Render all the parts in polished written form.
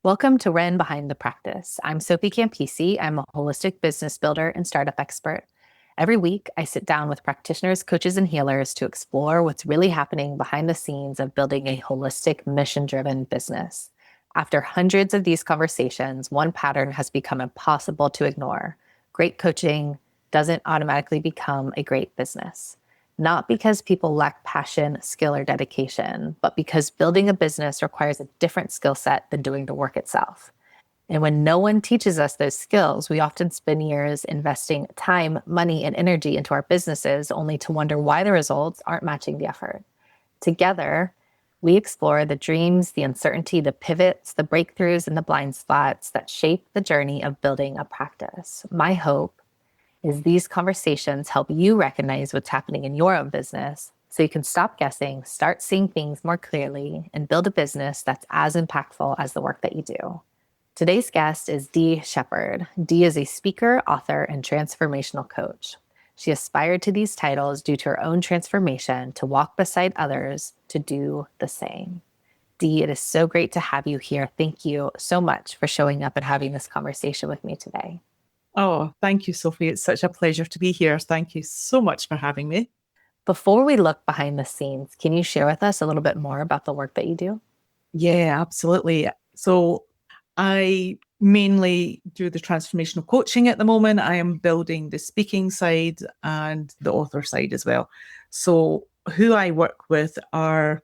Welcome to Ren Behind the Practice. I'm Sophie Campisi. I'm a holistic business builder and startup expert. Every week, I sit down with practitioners, coaches, and healers to explore what's really happening behind the scenes of building a holistic, mission-driven business. After hundreds of these conversations, one pattern has become impossible to ignore. Great coaching doesn't automatically become a great business. Not because people lack passion, skill, or dedication, but because building a business requires a different skill set than doing the work itself. And when no one teaches us those skills, we often spend years investing time, money, and energy into our businesses only to wonder why the results aren't matching the effort. Together, we explore the dreams, the uncertainty, the pivots, the breakthroughs, and the blind spots that shape the journey of building a practice. My hope is these conversations help you recognize what's happening in your own business so you can stop guessing, start seeing things more clearly, and build a business that's as impactful as the work that you do. Today's guest is Dee Shepherd. Dee is a speaker, author, and transformational coach. She aspired to these titles due to her own transformation to walk beside others to do the same. Dee, it is so great to have you here. Thank you so much for showing up and having this conversation with me today. Oh, thank you, Sophie. It's such a pleasure to be here. Thank you so much for having me. Before we look behind the scenes, can you share with us a little bit more about the work that you do? Yeah, absolutely. So I mainly do the transformational coaching at the moment. I am building the speaking side and the author side as well. So who I work with are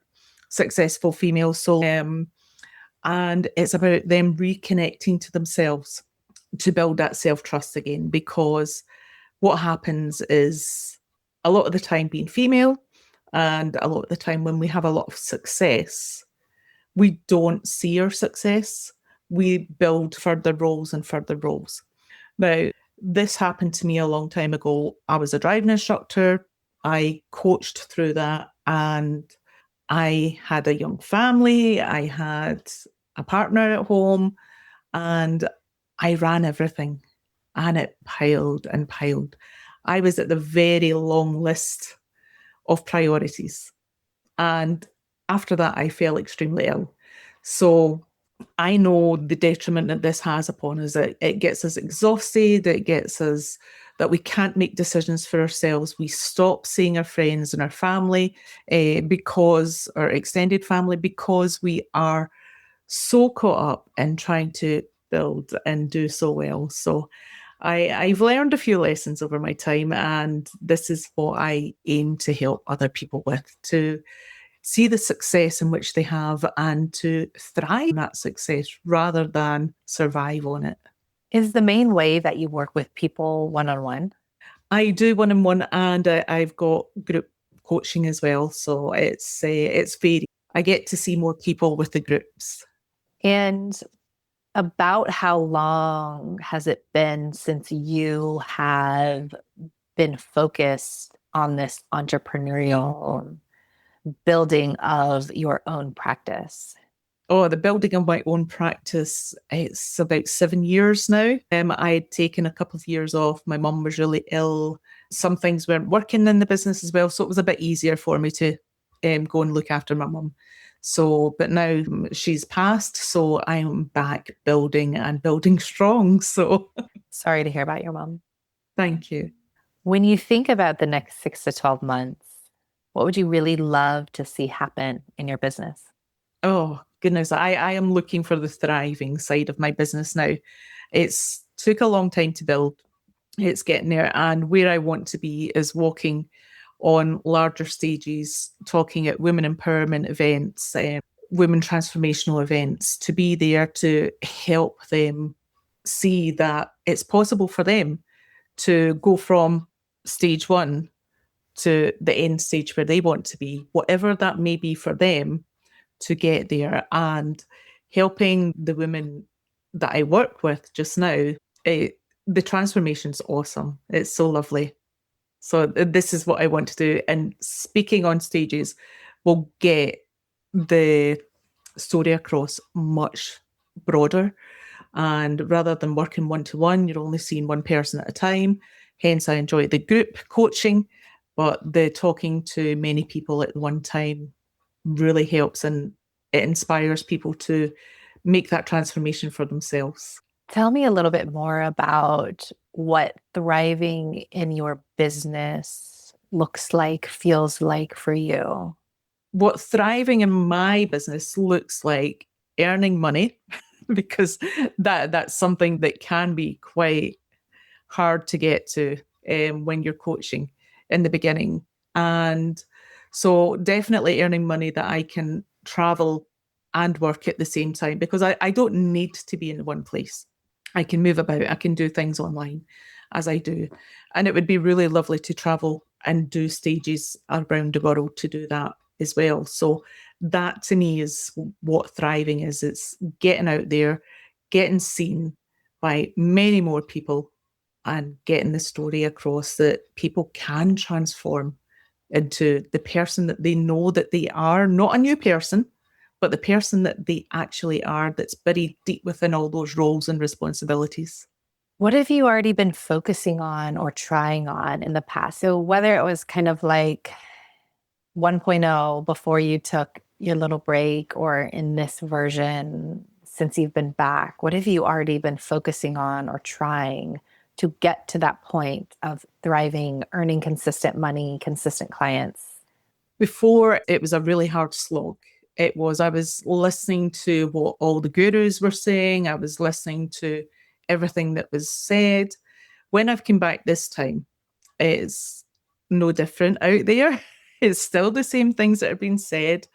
successful females. And it's about them reconnecting to themselves to build that self-trust again, because what happens is a lot of the time being female and a lot of the time when we have a lot of success, we don't see our success. We build further roles and further roles. Now, this happened to me a long time ago. I was a driving instructor. I coached through that and I had a young family. I had a partner at home and I ran everything and it piled and piled. I was at the very long list of priorities. And after that, I fell extremely ill. So I know the detriment that this has upon us. It gets us exhausted. It gets us that we can't make decisions for ourselves. We stop seeing our friends and our family because, our extended family, because we are so caught up in trying to build and do so well. So I've learned a few lessons over my time, and this is what I aim to help other people with, to see the success in which they have and to thrive in that success rather than survive on it. Is the main way that you work with people one-on-one? I do one-on-one and I've got group coaching as well. So it's varied. I get to see more people with the groups. And about how long has it been since you have been focused on this entrepreneurial building of your own practice? Oh, the building of my own practice, it's about 7 years now. I had taken a couple of years off. My mum was really ill. Some things weren't working in the business as well. So it was a bit easier for me to go and look after my mum. So, but now she's passed. So I'm back building and building strong. So Sorry to hear about your mom. thank you. When you think about the next 6 to 12 months, what would you really love to see happen in your business? Oh, goodness. I am looking for the thriving side of my business now. It's took a long time to build. It's getting there. And where I want to be is walking on larger stages, talking at women empowerment events, women transformational events, to be there to help them see that it's possible for them to go from stage one to the end stage where they want to be, whatever that may be for them, to get there. And helping the women that I work with just now, the transformation's awesome. It's so lovely. So this is what I want to do. And speaking on stages will get the story across much broader. And rather than working one-to-one, you're only seeing one person at a time. Hence, I enjoy the group coaching, but the talking to many people at one time really helps, and it inspires people to make that transformation for themselves. Tell me a little bit more about what thriving in your business looks like, feels like for you. What thriving in my business looks like earning money because that's something that can be quite hard to get to when you're coaching in the beginning. And so definitely earning money that I can travel and work at the same time because I don't need to be in one place. I can move about, I can do things online as I do. And it would be really lovely to travel and do stages around the world to do that as well. So that to me is what thriving is. It's getting out there, getting seen by many more people and getting the story across that people can transform into the person that they know that they are, not a new person, but the person that they actually are that's buried deep within all those roles and responsibilities. What have you already been focusing on or trying on in the past? So, whether it was kind of like 1.0 before you took your little break, or in this version since you've been back, what have you already been focusing on or trying to get to that point of thriving, earning consistent money, consistent clients? Before, it was a really hard slog. I was listening to what all the gurus were saying, I was listening to everything that was said. When I've come back this time, it's no different out there. It's still the same things that are being said.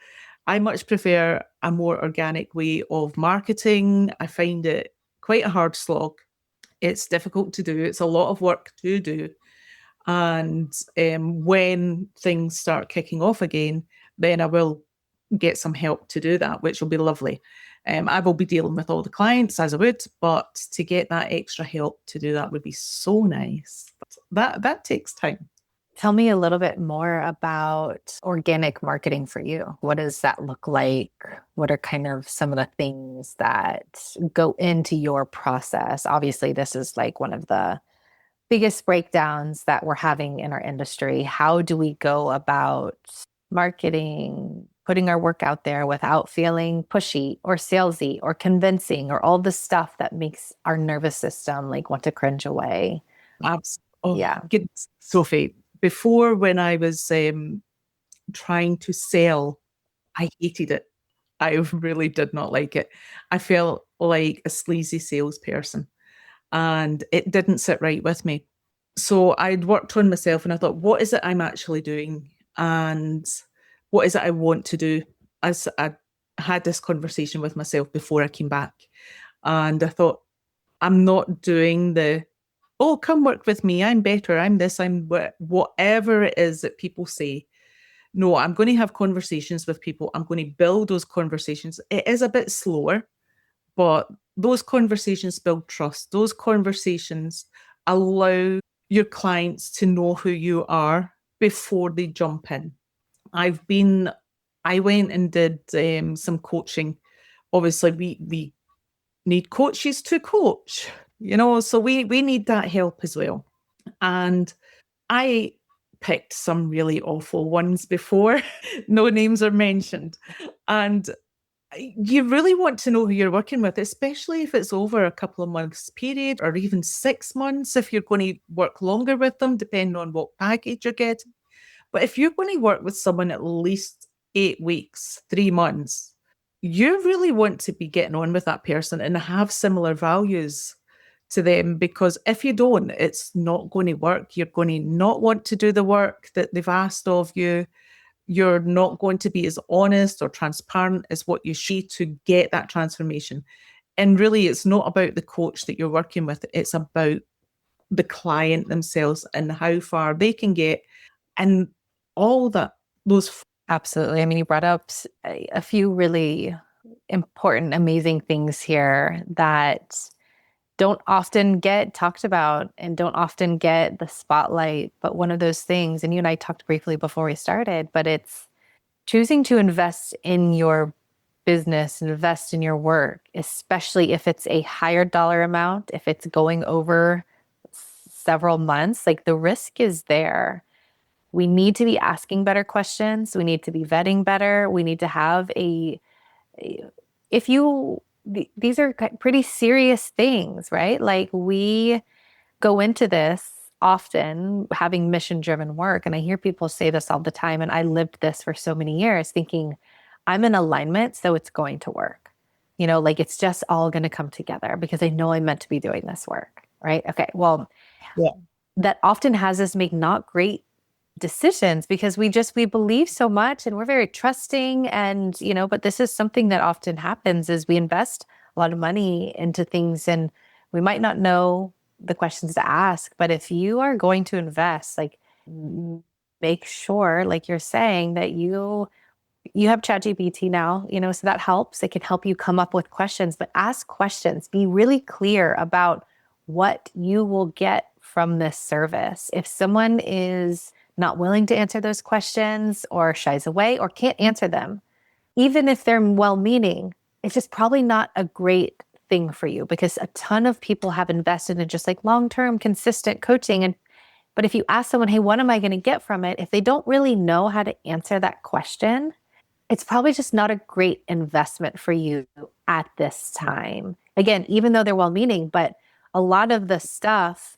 I much prefer a more organic way of marketing. I find it quite a hard slog. It's difficult to do, it's a lot of work to do. And when things start kicking off again, then I will get some help to do that, which will be lovely. I will be dealing with all the clients as I would, but to get that extra help to do that would be so nice. But that takes time. Tell me a little bit more about organic marketing for you. What does that look like? What are kind of some of the things that go into your process? Obviously, this is like one of the biggest breakdowns that we're having in our industry. How do we go about marketing, putting our work out there without feeling pushy or salesy or convincing or all the stuff that makes our nervous system like want to cringe away? Oh, Yeah. goodness, Sophie. Before, when I was trying to sell, I hated it. I really did not like it. I felt like a sleazy salesperson and it didn't sit right with me. So I'd worked on myself and I thought, what is it I'm actually doing? And what is it I want to do? As I had this conversation with myself before I came back. And I thought, I'm not doing oh, come work with me. I'm better. I'm this. Whatever it is that people say. No, I'm going to have conversations with people. I'm going to build those conversations. It is a bit slower, but those conversations build trust. Those conversations allow your clients to know who you are before they jump in. I've been, I went and did some coaching. Obviously, we need coaches to coach, so we need that help as well. And I picked some really awful ones before, no names are mentioned. And you really want to know who you're working with, especially if it's over a couple of months period or even 6 months, if you're going to work longer with them, depending on what package you're getting. But if you're going to work with someone at least 8 weeks, 3 months, you really want to be getting on with that person and have similar values to them, because if you don't, it's not going to work. You're going to not want to do the work that they've asked of you. You're not going to be as honest or transparent as what you should to get that transformation. And really, it's not about the coach that you're working with, it's about the client themselves and how far they can get and all that, those. Absolutely. I mean, you brought up a few really important, amazing things here that don't often get talked about and don't often get the spotlight. But one of those things, and you and I talked briefly before we started, but it's choosing to invest in your business, invest in your work, especially if it's a higher dollar amount, if it's going over several months, like the risk is there. We need to be asking better questions. We need to be vetting better. We need to have if you these are pretty serious things, right? Like we go into this often having mission driven work. And I hear people say this all the time. And I lived this for so many years thinking I'm in alignment, so it's going to work. Like it's just all going to come together because I know I'm meant to be doing this work. Right. Okay. Well, Yeah. that often has us make not great decisions because we believe so much and we're very trusting and but this is something that often happens is we invest a lot of money into things and we might not know the questions to ask, but if you are going to invest, like make sure, like you're saying, that you have ChatGPT now, so that helps. It can help you come up with questions, but ask questions. Be really clear about what you will get from this service. If someone is not willing to answer those questions or shies away or can't answer them, even if they're well-meaning, it's just probably not a great thing for you because a ton of people have invested in just like long-term consistent coaching. But if you ask someone, hey, what am I going to get from it? If they don't really know how to answer that question, it's probably just not a great investment for you at this time. Again, even though they're well-meaning, but a lot of the stuff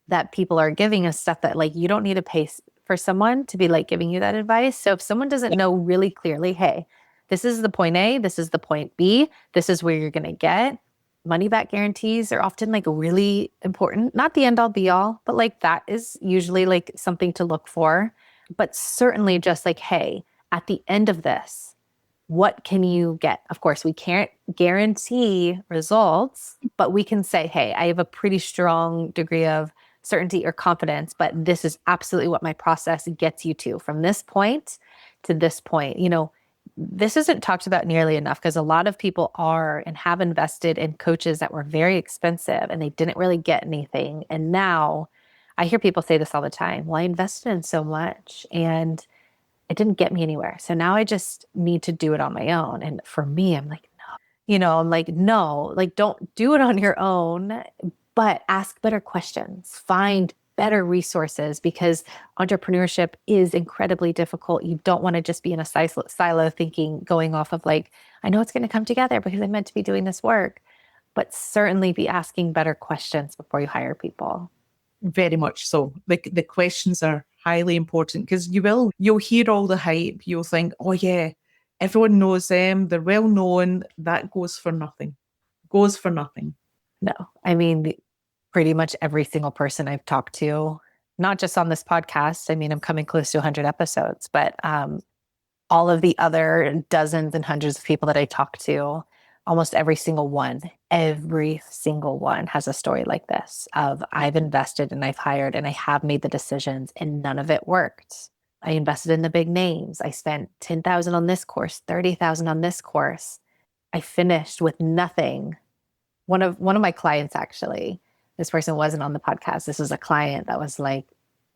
that people are giving us stuff that like you don't need to pay for someone to be like giving you that advice. So if someone doesn't know really clearly, hey, this is the point A, this is the point B, this is where you're going to get money back guarantees are often like really important, not the end all be all, but like that is usually like something to look for. But certainly just like, hey, at the end of this, what can you get? Of course, we can't guarantee results, but we can say, hey, I have a pretty strong degree of certainty or confidence, but this is absolutely what my process gets you to from this point to this point. This isn't talked about nearly enough because a lot of people are and have invested in coaches that were very expensive and they didn't really get anything. And now I hear people say this all the time. Well, I invested in so much and it didn't get me anywhere. So now I just need to do it on my own. And for me, I'm like, no, I'm like, no, like don't do it on your own, but ask better questions, find better resources because entrepreneurship is incredibly difficult. You don't want to just be in a silo thinking, going off of like, I know it's going to come together because I'm meant to be doing this work, but certainly be asking better questions before you hire people. Very much so. The questions are highly important because you'll hear all the hype. You'll think, oh yeah, everyone knows them. They're well known. That goes for nothing. Goes for nothing. No, I mean, pretty much every single person I've talked to, not just on this podcast. I mean, I'm coming close to 100 episodes, but all of the other dozens and hundreds of people that I talk to, almost every single one has a story like this of I've invested and I've hired and I have made the decisions and none of it worked. I invested in the big names. I spent 10,000 on this course, 30,000 on this course. I finished with nothing. One of my clients, actually, this person wasn't on the podcast. This was a client that was like,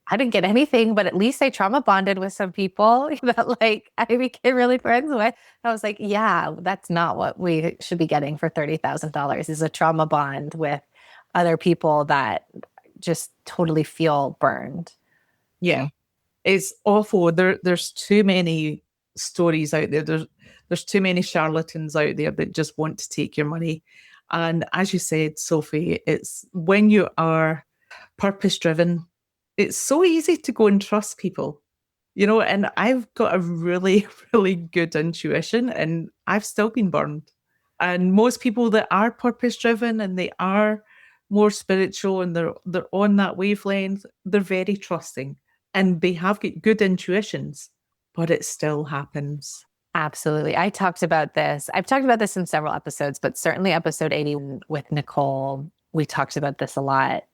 I didn't get anything, but at least I trauma bonded with some people that like I became really friends with. And I was like, yeah, that's not what we should be getting for $30,000 is a trauma bond with other people that just totally feel burned. Yeah, it's awful. There's too many stories out there. There's too many charlatans out there that just want to take your money. And as you said, Sophie, it's when you are purpose driven, it's so easy to go and trust people, and I've got a really, really good intuition and I've still been burned. And most people that are purpose driven and they are more spiritual and they're on that wavelength, they're very trusting and they have got good intuitions, but it still happens. Absolutely. I've talked about this in several episodes, but certainly episode 80 with Nicole, we talked about this a lot.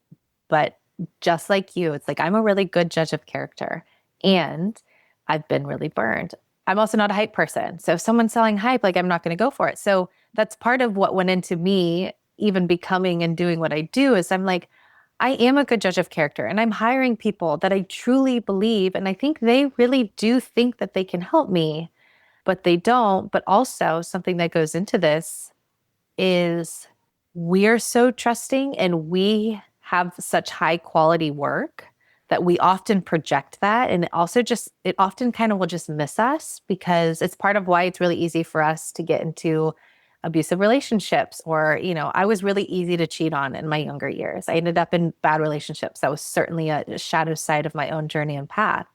But just like you, it's like I'm a really good judge of character and I've been really burned. I'm also not a hype person. So if someone's selling hype, like I'm not going to go for it. So that's part of what went into me even becoming and doing what I do is I'm like, I am a good judge of character and I'm hiring people that I truly believe. And I think they really do think that they can help me, but they don't. But also something that goes into this is we're so trusting and we have such high quality work that we often project that. And it often kind of will just miss us because it's part of why it's really easy for us to get into abusive relationships, or, I was really easy to cheat on in my younger years. I ended up in bad relationships. That was certainly a shadow side of my own journey and path.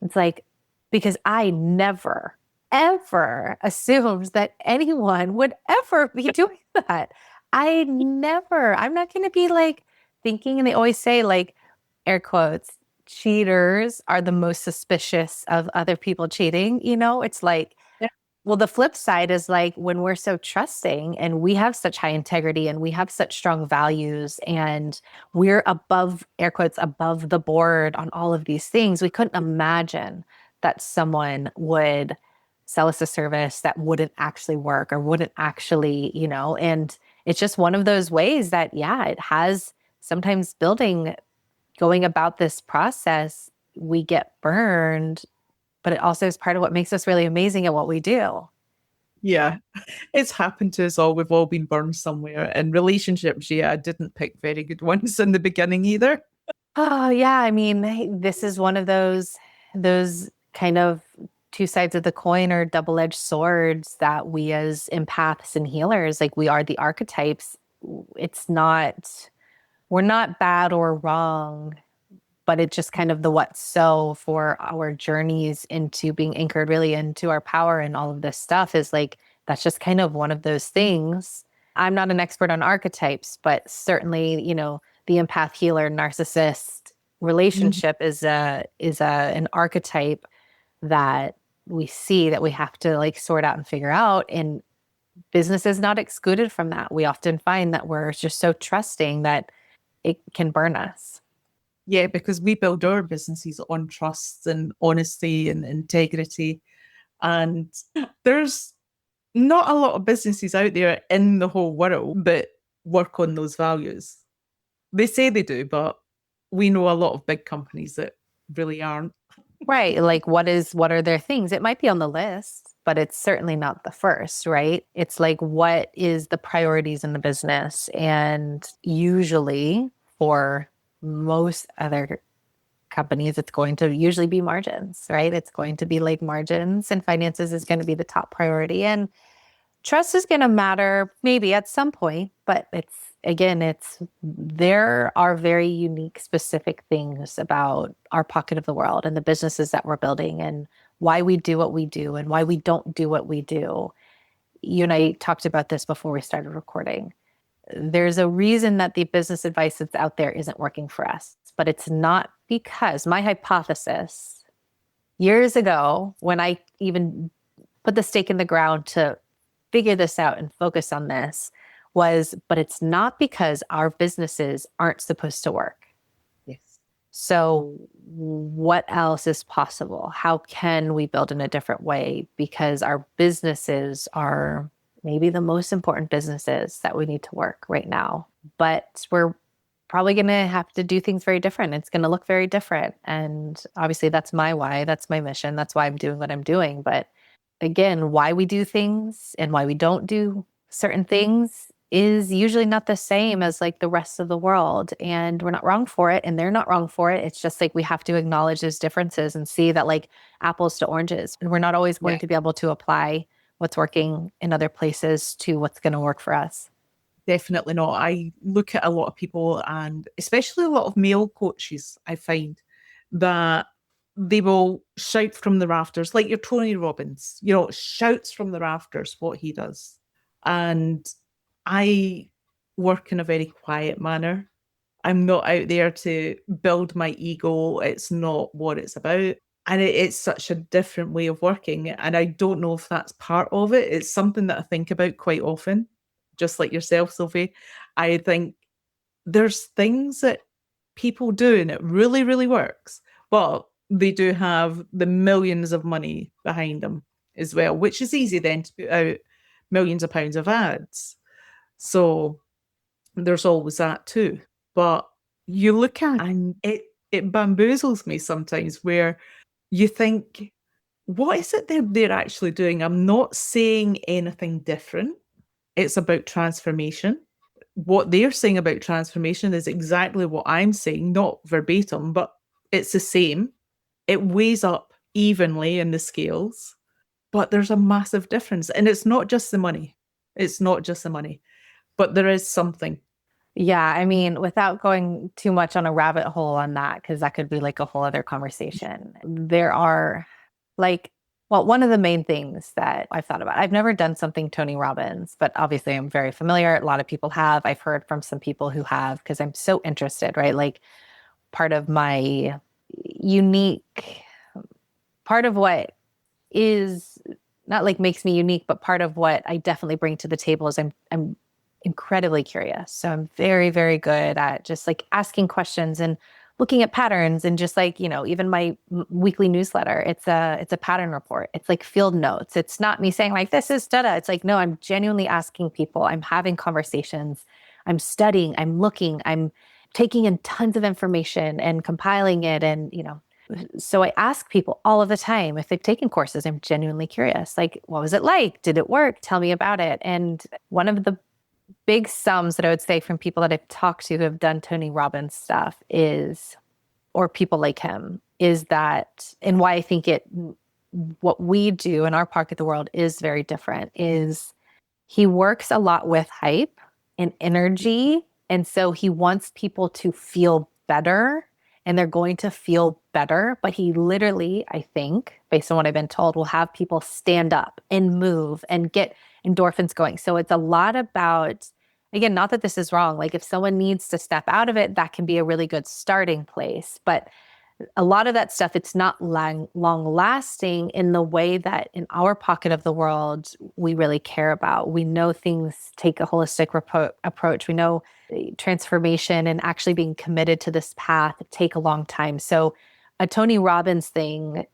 It's like, because I never, ever assumed that anyone would ever be doing that. I'm not going to be like thinking, and they always say, like, air quotes, cheaters are the most suspicious of other people cheating. It's like, Yeah. well, the flip side is like when we're so trusting and we have such high integrity and we have such strong values and we're above, air quotes, above the board on all of these things, we couldn't imagine that someone would sell us a service that wouldn't actually work or wouldn't actually, and it's just one of those ways that, yeah, it has sometimes going about this process, we get burned, but it also is part of what makes us really amazing at what we do. Yeah, it's happened to us all. We've all been burned somewhere. And relationships, yeah, I didn't pick very good ones in the beginning either. Oh, yeah. I mean, this is one of those kind of two sides of the coin or double-edged swords that we as empaths and healers, like we are the archetypes. It's not, we're not bad or wrong, but it's just kind of the what so for our journeys into being anchored really into our power and all of this stuff is like, that's just kind of one of those things. I'm not an expert on archetypes, but certainly, the empath healer narcissist Mhm. relationship is an archetype that we see that we have to like sort out and figure out. And business is not excluded from that. We often find that we're just so trusting that it can burn us. Yeah, because we build our businesses on trust and honesty and integrity. And there's not a lot of businesses out there in the whole world that work on those values. They say they do, but we know a lot of big companies that really aren't. Right. Like what are their things? It might be on the list, but it's certainly not the first, right? It's like what is the priorities in the business? And usually for most other companies, it's going to usually be margins, right? It's going to be like margins and finances is going to be the top priority. And trust is going to matter maybe at some point, but it's there are very unique, specific things about our pocket of the world and the businesses that we're building and why we do what we do and why we don't do what we do. You and I talked about this before we started recording. There's a reason that the business advice that's out there isn't working for us, but it's not because my hypothesis years ago, when I even put the stake in the ground to figure this out and focus on this but it's not because our businesses aren't supposed to work. Yes. So what else is possible? How can we build in a different way? Because our businesses are maybe the most important businesses that we need to work right now. But we're probably going to have to do things very different. It's going to look very different. And obviously, that's my why. That's my mission. That's why I'm doing what I'm doing. But again, why we do things and why we don't do certain things is usually not the same as like the rest of the world. And we're not wrong for it, and they're not wrong for it. It's just like we have to acknowledge those differences and see that like apples to oranges. And we're not always Yeah, going to be able to apply what's working in other places to what's going to work for us. definitely not. I look at a lot of people, and especially a lot of male coaches, I find that they will shout from the rafters, like your Tony Robbins, shouts from the rafters what he does. And I work in a very quiet manner. I'm not out there to build my ego. It's not what it's about. And it's such a different way of working. And I don't know if that's part of it. It's something that I think about quite often, just like yourself, Sophie. I think there's things that people do and it really, really works, but they do have the millions of money behind them as well, which is easy then to put out millions of pounds of ads. So there's always that too. But you look at it and it bamboozles me sometimes where you think, what is it they're actually doing? I'm not saying anything different. It's about transformation. What they're saying about transformation is exactly what I'm saying, not verbatim, but it's the same. It weighs up evenly in the scales, but there's a massive difference. And it's not just the money. It's not just the money, but there is something. Yeah, I mean, without going too much on a rabbit hole on that, because that could be like a whole other conversation. There are like, well, one of the main things that I've thought about, I've never done something Tony Robbins, but obviously I'm very familiar. A lot of people have. I've heard from some people who have because I'm so interested, right? Like part of my unique, part of what is not like makes me unique, but part of what I definitely bring to the table is I'm incredibly curious. So I'm very, very good at just like asking questions and looking at patterns and just like, even my weekly newsletter, it's a pattern report. It's like field notes. It's not me saying like this is data. It's like, no, I'm genuinely asking people. I'm having conversations. I'm studying, I'm looking, I'm taking in tons of information and compiling it and, so I ask people all of the time if they've taken courses. I'm genuinely curious. Like, what was it like? Did it work? Tell me about it. And one of the big sums that I would say from people that I've talked to who have done Tony Robbins stuff is, or people like him, is that, and why I think what we do in our part of the world is very different, is he works a lot with hype and energy. And so he wants people to feel better and they're going to feel better. But he literally, I think, based on what I've been told, will have people stand up and move and get endorphins going. So it's a lot about, again, not that this is wrong. Like if someone needs to step out of it, that can be a really good starting place. But a lot of that stuff, it's not long lasting in the way that in our pocket of the world, we really care about. We know things take a holistic approach. We know transformation and actually being committed to this path take a long time. So a Tony Robbins thing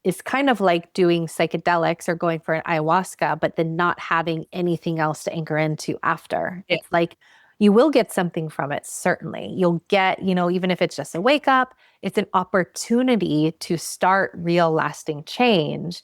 is kind of like doing psychedelics or going for an ayahuasca, but then not having anything else to anchor into after. Yeah. It's like you will get something from it, certainly. You'll get, even if it's just a wake up, it's an opportunity to start real lasting change.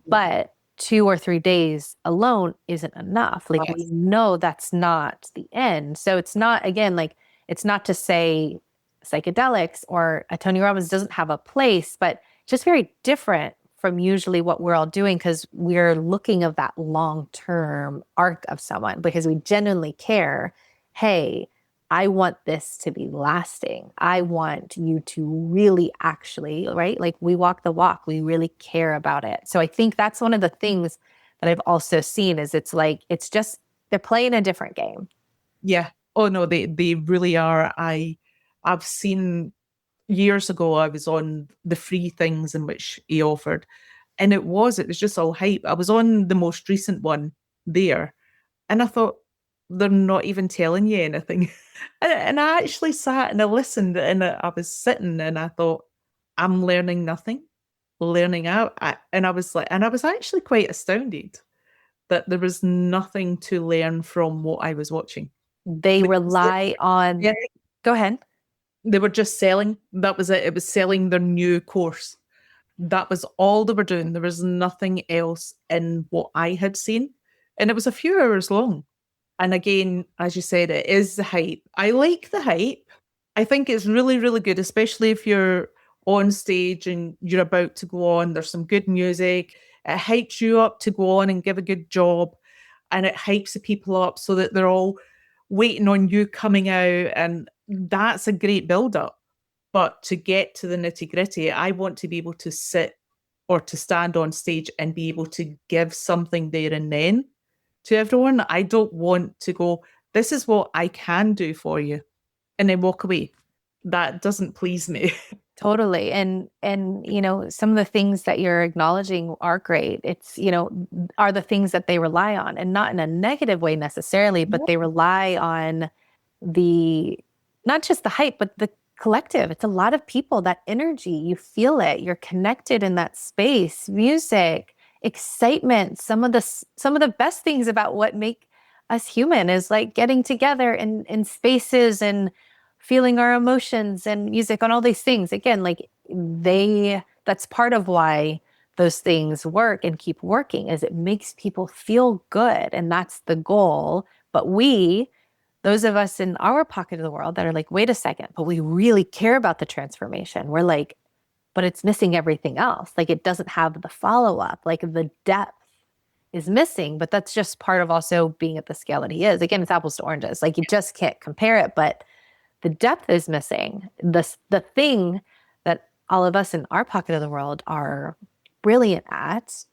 But 2 or 3 days alone isn't enough. Like we Yes. know that's not the end. So it's not, again, like it's not to say psychedelics or a Tony Robbins doesn't have a place, but just very different from usually what we're all doing because we're looking of that long-term arc of someone because we genuinely care. Hey, I want this to be lasting. I want you to really actually, right? Like we walk the walk, we really care about it. So I think that's one of the things that I've also seen is it's like, it's just, they're playing a different game. Yeah. Oh no, they really are. I've seen years ago I was on the free things in which he offered. And it was just all hype. I was on the most recent one there. And I thought, they're not even telling you anything. And I actually sat and I listened and I was sitting and I thought, I'm learning nothing, learning out. And I was like, and I was actually quite astounded that there was nothing to learn from what I was watching. They Because rely on, yeah, go ahead. they were just selling. That was it. It was selling their new course. That was all they were doing. There was nothing else in what I had seen. And it was a few hours long. And again, as you said, it is the hype. I like the hype. I think it's really, really good, especially if you're on stage and you're about to go on. There's some good music. It hypes you up to go on and give a good job. And it hypes the people up so that they're all waiting on you coming out. And that's a great build up. But to get to the nitty gritty, I want to be able to sit or to stand on stage and be able to give something there and then to everyone. I don't want to go, this is what I can do for you, and then walk away. That doesn't please me. Totally. And some of the things that you're acknowledging are great. It's, are the things that they rely on and not in a negative way necessarily, but they rely on the not just the hype, but the collective. It's a lot of people, that energy, you feel it. You're connected in that space, music, excitement. Some of the best things about what make us human is like getting together in spaces and feeling our emotions and music on all these things. Again, like that's part of why those things work and keep working is it makes people feel good. And that's the goal. But those of us in our pocket of the world that are like, wait a second, but we really care about the transformation. We're like, but it's missing everything else. Like it doesn't have the follow up, like the depth is missing, but that's just part of also being at the scale that he is. Again, it's apples to oranges. Like you just can't compare it, but the depth is missing. The thing that all of us in our pocket of the world are brilliant at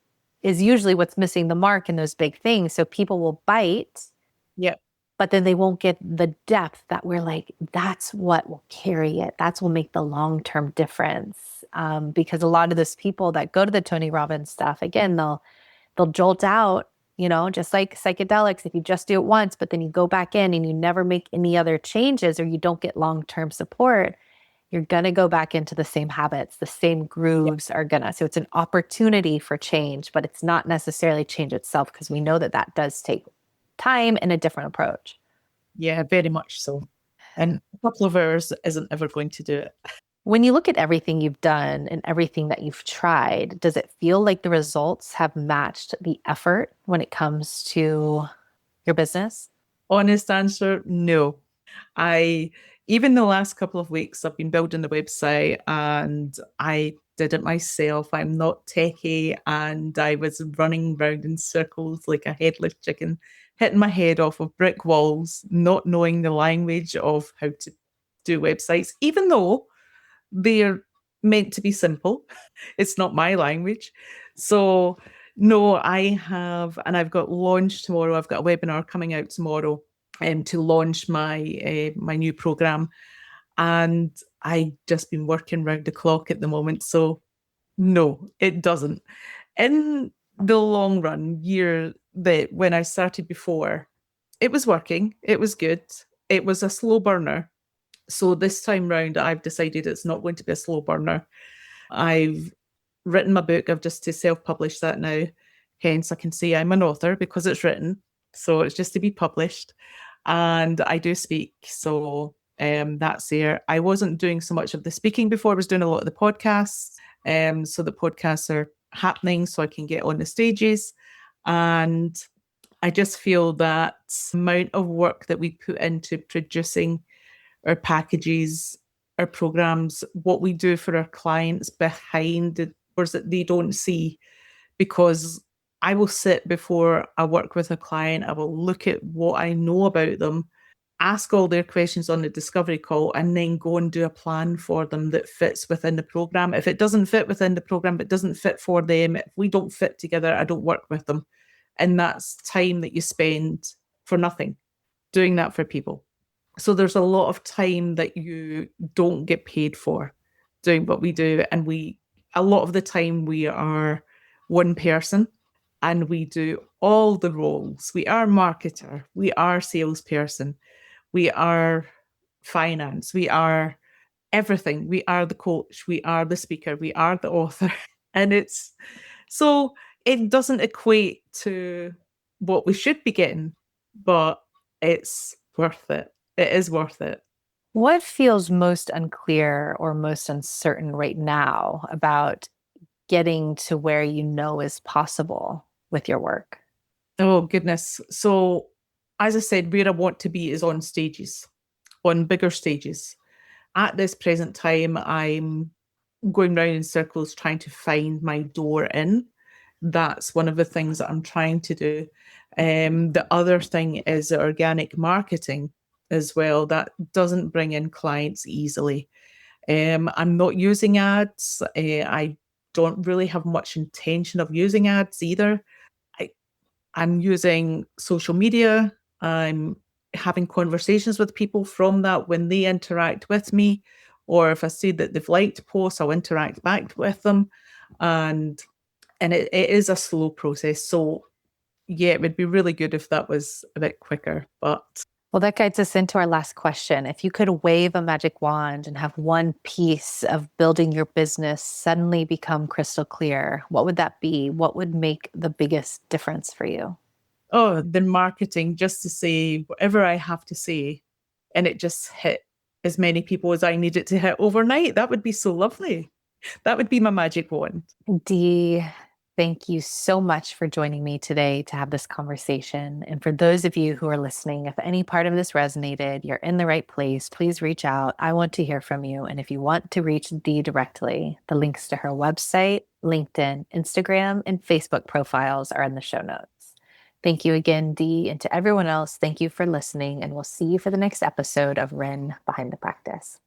is usually what's missing the mark in those big things. So people will bite, Yeah. but then they won't get the depth that we're like, that's what will carry it. That's what will make the long-term difference. Because a lot of those people that go to the Tony Robbins stuff, again, they'll jolt out, just like psychedelics, if you just do it once, but then you go back in and you never make any other changes or you don't get long-term support, you're going to go back into the same habits, the same grooves are going to. So it's an opportunity for change, but it's not necessarily change itself because we know that that does take time and a different approach. Yeah, very much so. And a couple of hours isn't ever going to do it. When you look at everything you've done and everything that you've tried, does it feel like the results have matched the effort when it comes to your business? Honest answer, no. I, even the last couple of weeks, I've been building the website and I did it myself. I'm not techie and I was running round in circles like a headless chicken, hitting my head off of brick walls, not knowing the language of how to do websites, even though they're meant to be simple. It's not my language. So, no, I have, and I've got launch tomorrow. I've got a webinar coming out tomorrow to launch my new program. And I just been working round the clock at the moment. So, no, it doesn't. In the long run, that when I started before, it was working, it was good, it was a slow burner. So this time round, I've decided it's not going to be a slow burner. I've written my book. I've just to self-publish that now. Hence, I can say I'm an author because it's written. So it's just to be published. And I do speak. So that's there. I wasn't doing so much of the speaking before. I was doing a lot of the podcasts. So the podcasts are happening so I can get on the stages. And I just feel that amount of work that we put into producing our packages, our programs, what we do for our clients behind the doors that they don't see. Because I will sit before I work with a client, I will look at what I know about them, ask all their questions on the discovery call, and then go and do a plan for them that fits within the program. If it doesn't fit within the program, it doesn't fit for them. If we don't fit together, I don't work with them. And that's time that you spend for nothing doing that for people. So there's a lot of time that you don't get paid for doing what we do. And a lot of the time we are one person and we do all the roles. We are marketer, we are salesperson, we are finance, we are everything. We are the coach, we are the speaker, we are the author. And so it doesn't equate to what we should be getting, but it's worth it. It is worth it. What feels most unclear or most uncertain right now about getting to where you know is possible with your work? Oh, goodness. So, as I said, where I want to be is on stages, on bigger stages. At this present time, I'm going round in circles trying to find my door in. That's one of the things that I'm trying to do. The other thing is organic marketing as well. That doesn't bring in clients easily. I'm not using ads. I don't really have much intention of using ads either. I, I'm using social media. I'm having conversations with people from that when they interact with me, or if I see that they've liked posts, I'll interact back with them. And it is a slow process. So yeah, it would be really good if that was a bit quicker. But Well, that guides us into our last question. If you could wave a magic wand and have one piece of building your business suddenly become crystal clear, what would that be? What would make the biggest difference for you? oh, the marketing, just to say whatever I have to say, and it just hit as many people as I need it to hit overnight. That would be so lovely. That would be my magic wand. Dee, Thank you so much for joining me today to have this conversation. And for those of you who are listening, if any part of this resonated, you're in the right place, please reach out. I want to hear from you. And if you want to reach Dee directly, the links to her website, LinkedIn, Instagram, and Facebook profiles are in the show notes. Thank you again, Dee. And to everyone else, thank you for listening. And we'll see you for the next episode of Ren Behind the Practice.